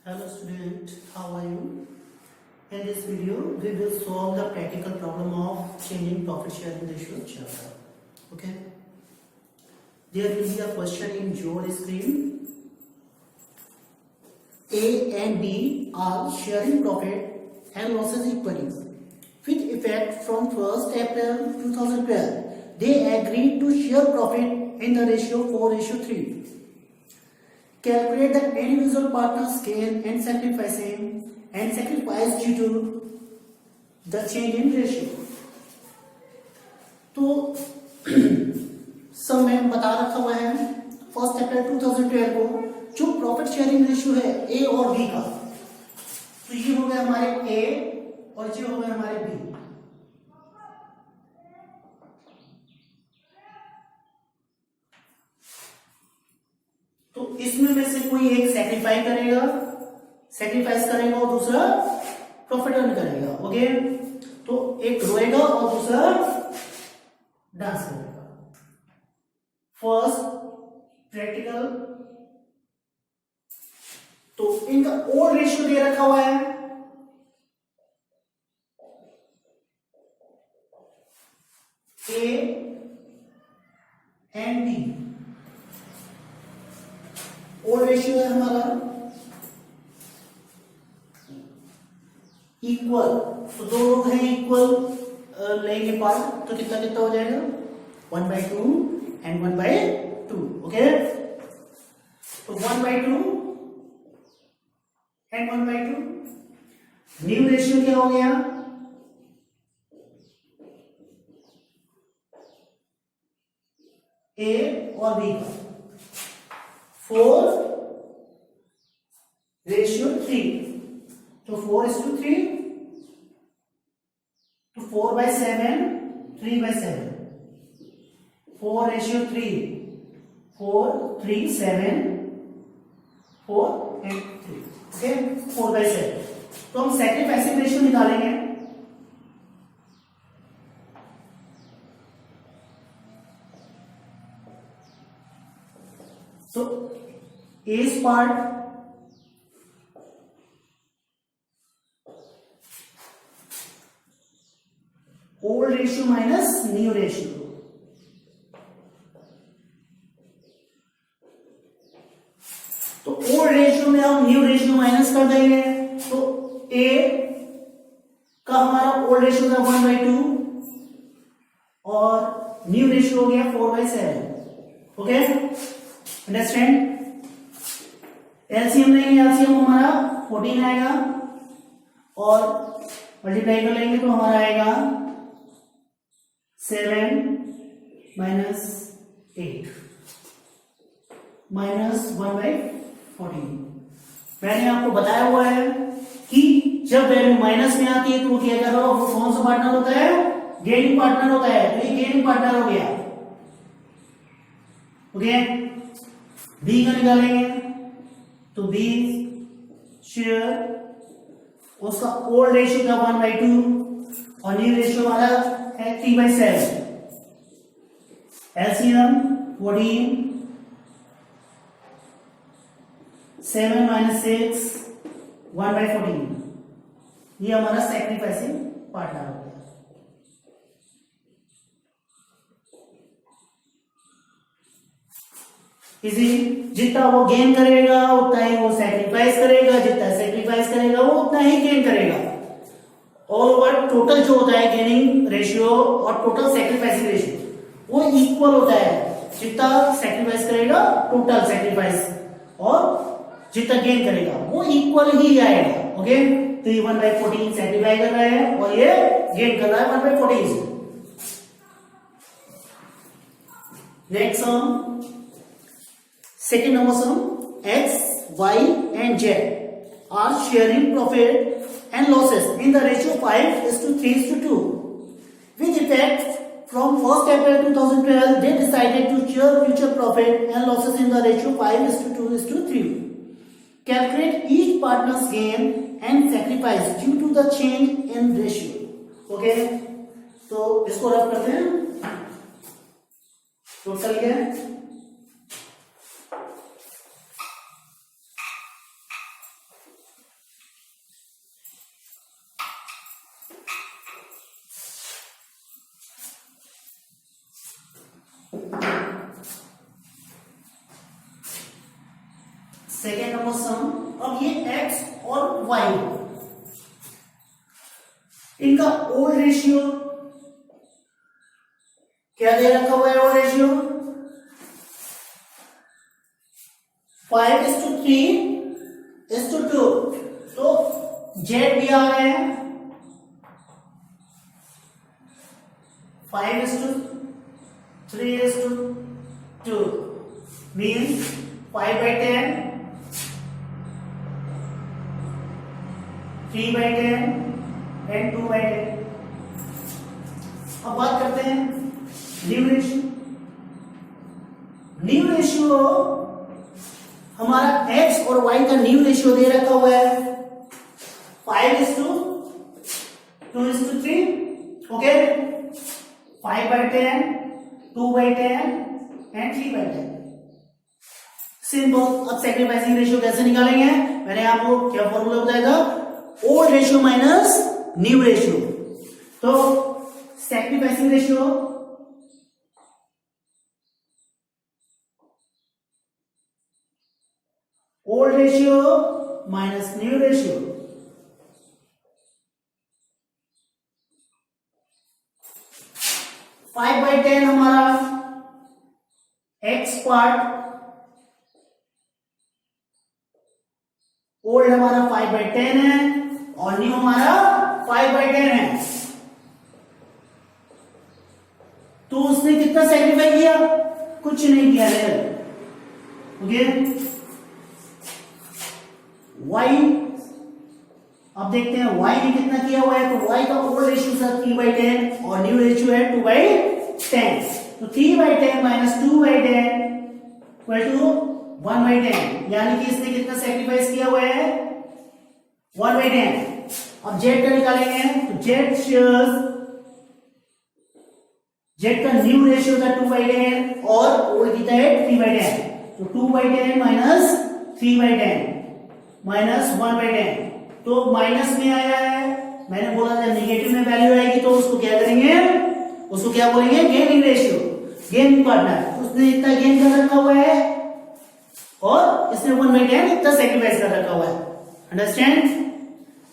Hello student, how are you? In this video, we will solve the practical problem of changing profit sharing ratio chapter. Okay? There will be a question in your screen. A and B are sharing profit and losses equally. With effect from 1st April 2012, they agreed to share profit in the ratio 4:3. Calculate the individual partner's gain and sacrifice due to the change in ratio. तो सब में बता रखा हुआ है 1 अप्रैल 2012 को जो profit sharing ratio है ए और बी का, तो ये हो गए हमारे ए और ये हो गए हमारे बी। तो इसमें में से कोई एक सैक्रिफाइस करेगा और दूसरा प्रॉफिट अर्न करेगा। ओके, तो एक रोएगा और दूसरा डांस करेगा। फर्स्ट प्रैक्टिकल, तो इनका ओल्ड रेशियो दे रखा हुआ है A and B. Old ratio है हमारा इक्वल, तो दो लोग हैं इक्वल लेंगे पार्ट, तो कितना कितना हो जाएगा 1/2 एंड 1/2। ओके, तो 1/2 एंड 1/2। न्यू रेशियो क्या हो गया ए और बी का 4:3, तो 4:3, तो 4/7, 3/7, 4:3, 4, 3, 7, 4 and 3। ओके, 4/7। तो हम सैक्रिफाइसिंग रेशियो निकालेंगे। So A's part old ratio minus new ratio, तो ओल्ड रेशियो में हम न्यू रेशियो माइनस कर देंगे। तो A का हमारा ओल्ड रेशियो था 1/2 और न्यू रेशियो हो गया 4/7। Okay, understand. एलसीएम लेंगे, एलसीएम हमारा 14 आएगा और मल्टीप्लाई कर लेंगे तो हमारा आएगा 7 - 8 -1/14। मैंने आपको बताया हुआ है कि जब वैल्यू माइनस में आती है तो वो क्या कर रहा है, वो कौन सा पार्टनर होता है, गेनिंग पार्टनर होता है। तो ये गेनिंग पार्टनर हो गया। ओके, बी का निकालेंगे तो बी शेयर उसका ओल्ड रेशियो था 1/2 और न्यू रेशियो हमारा है 3/7। एलसीएम 14, 7 - 6, 1/14। ये हमारा सैक्रिफाइसिंग पार्टनर हो गया। इसी जितना वो गेन करेगा उतना ही वो सैक्रिफाइस करेगा, जितना सैक्रिफाइस करेगा वो उतना ही गेन करेगा। ऑल ओवर टोटल जो होता है गेनिंग रेशियो और टोटल सैक्रिफाइसिंग रेशियो वो इक्वल होता है। जितना सैक्रिफाइस करेगा टोटल सैक्रिफाइस और जितना गेन करेगा वो इक्वल ही आएगा। ओके, तो ये 1/14 सैक्रिफाई कर रहा है और ये गेन कर रहा है 1/14 से। Next sum, second number sum, X, Y and Z are sharing profit and losses in the ratio 5:3:2. With effect from 1st April 2012, they decided to share future profit and losses in the ratio 5:2:3. Calculate each partner's gain and sacrifice due to the change in ratio. Okay, तो इसको rough करते हैं। Total क्या है, second number सम। अब ये x और y, इनका ओल्ड रेशियो क्या दे रखा हुआ है? Old ratio 5:3:2। तो z भी आ रहे हैं 5:3:2 means 5/10, 3/10 and 2/10। अब बात करते हैं न्यू रेशियो। न्यू रेशियो हमारा x और y का न्यू रेशियो दे रखा हुआ है 5:2:3। Okay, 5/10, 2/10 and 3/10। सिंपल। अब सैक्रिफाइसिंग रेशियो कैसे निकालेंगे? मैंने आपको क्या फॉर्मूला बताया था? Old ratio minus new ratio. तो sacrificing ratio old ratio minus new ratio. 5/10 हमारा x पार्ट, ओल्ड हमारा 5/10 है और न्यू हमारा 5/10 है। तो उसने कितना सेक्रीफाई किया? कुछ नहीं किया है। ओके, y अब देखते हैं y ने कितना किया हुआ है। तो y का ओल्ड रेशियो था 3/10 और न्यू रेशियो है 2/10। तो 3/10 माइनस 2/10 इक्वल टू 1/10, यानी कि इसने कितना सेक्रीफाइस किया हुआ है? 1/10। अब z का निकालेंगे तो z का न्यू रेशियो था 2/10 और ओल्ड कितना है 3/10। तो 2/10 माइनस 3/10 माइनस 1/10, तो माइनस में आया है। मैंने बोला था नेगेटिव में वैल्यू आएगी तो उसको क्या करेंगे? उसको क्या बोलेंगे? Gaining ratio, gain partner. उसने इतना गेन कर रखा हुआ है और इसने 1/10 इतना सेक्रीफाइस कर रखा हुआ है। अंडरस्टैंड?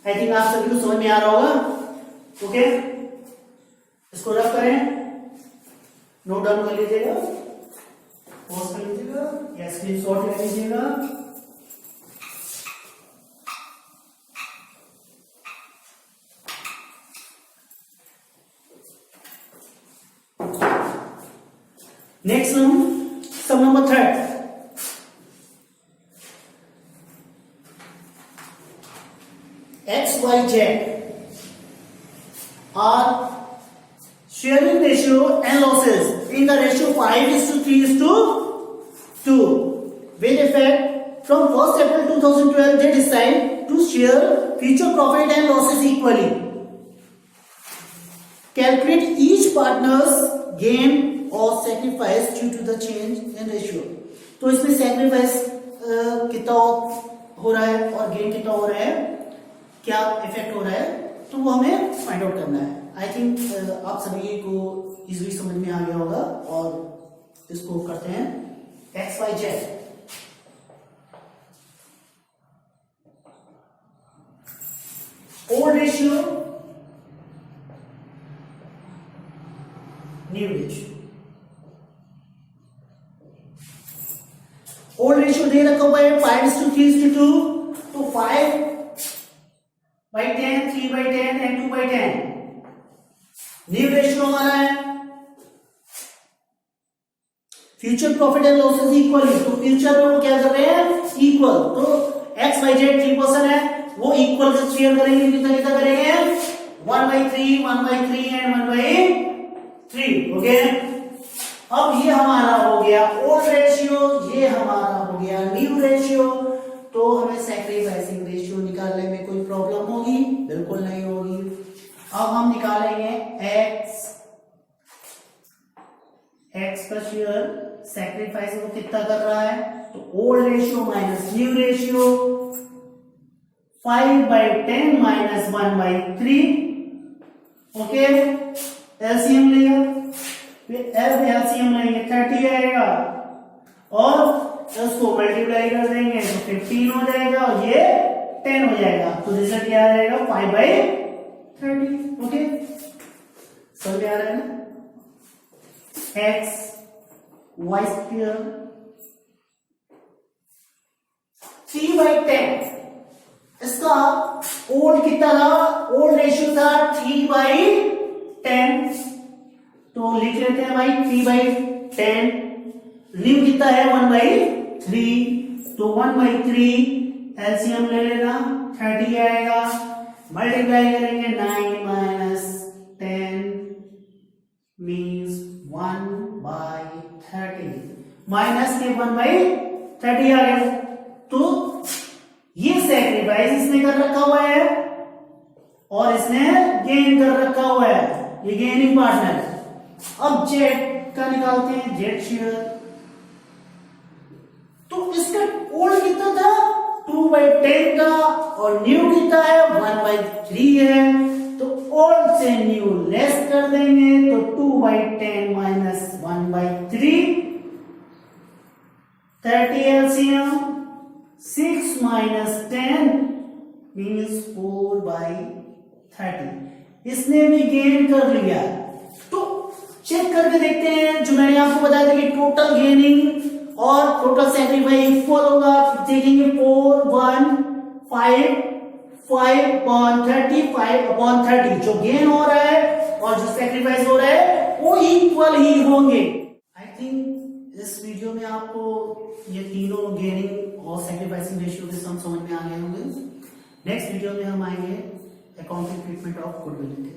आई थिंक आप सभी को समझ में आ रहा होगा। ओके, इसको रफ करें, नोट डाउन कर लीजिएगा, पॉज कर लीजिएगा या स्क्रीनशॉट ले लीजिएगा। Next sum number 3। x, y, z are sharing ratio and losses in the ratio 5:3:2. With effect from 1st April 2012, they decide to share future profit and losses equally. Calculate each partner's gain और sacrifice due to the change in ratio. तो इसमें sacrifice कितना हो रहा है और gain कितना हो रहा है, क्या इफेक्ट हो रहा है, तो वो हमें फाइंड आउट करना है। आई थिंक आप सभी को इजीली समझ में आ गया होगा। और इसको करते हैं x y z. Old ratio, new ratio. Old ratio दे रखा हुआ है 5:3:2। तो 5/10, 3/10 एंड 2/10। न्यू रेशियो हमारा है future profit and losses equally. तो फ्यूचर में वो क्या कर रहे हैं? इक्वल। तो x, y, z 3% है, वो इक्वल से शेयर करेंगे। कितना कितना करेंगे? 1/3, 1/3 एंड 1/3। ओके, अब ये हमारा हो गया ओल्ड रेशियो, ये हमारा हो गया न्यू रेशियो। तो हमें सैक्रिफाइसिंग रेशियो निकालने में कोई प्रॉब्लम होगी? बिल्कुल नहीं होगी। अब हम निकालेंगे x का शेयर, सैक्रिफाइस वो कितना कर रहा है? तो old ratio minus new ratio 5/10 minus 1/3। Okay, LCM लिया, एलसीएम लेंगे 30 आएगा और उसको मल्टीप्लाई कर देंगे तो 15 हो जाएगा और ये 10 हो जाएगा, तो रिजल्ट क्या आ जाएगा 5/30। ओके, समझ आ रहा है ना? x y स्क्वायर 3/10, इसका ओल्ड कितना था, ओल्ड रेशियो था 3/10, तो लिख लेते हैं भाई 3/10। न्यू कितना है 1/3, तो 1/3 एलसीएम ले लेना 30 आएगा, मल्टीप्लाई करेंगे 9 माइनस 10 मीन्स 1/30, माइनस के 1/30 आ गया। तो ये सैक्रिफाइस इसने कर रखा हुआ है और इसने गेन कर रखा हुआ है, ये गेनिंग पार्टनर है। अब जेड का निकालते हैं, जेड शेयर, तो इसका ओल्ड कितना था 2/10 का और न्यू कितना है 1/3 है, तो ओल्ड से न्यू लेस कर देंगे तो 2/10 माइनस 1/3, 30 एलसीएम, 6 माइनस 10 मीन्स 4/30। इसने भी गेन कर लिया, तो चेक करके देखते हैं। जो मैंने आपको बताया था कि टोटल गेनिंग और टोटल सैक्रिफाइस इक्वल होगा, देखेंगे 4 1 5 5/30 5/30, जो गेन हो रहा है और जो सैक्रिफाइस हो रहा है वो इक्वल ही होंगे। आई थिंक इस वीडियो में आपको ये तीनों गेनिंग और सैक्रिफाइसिंग रेशियो के सम समझ में आ गए होंगे। नेक्स्ट वीडियो में हम आएंगे अकाउंटिंग ट्रीटमेंट ऑफ गुडविल के।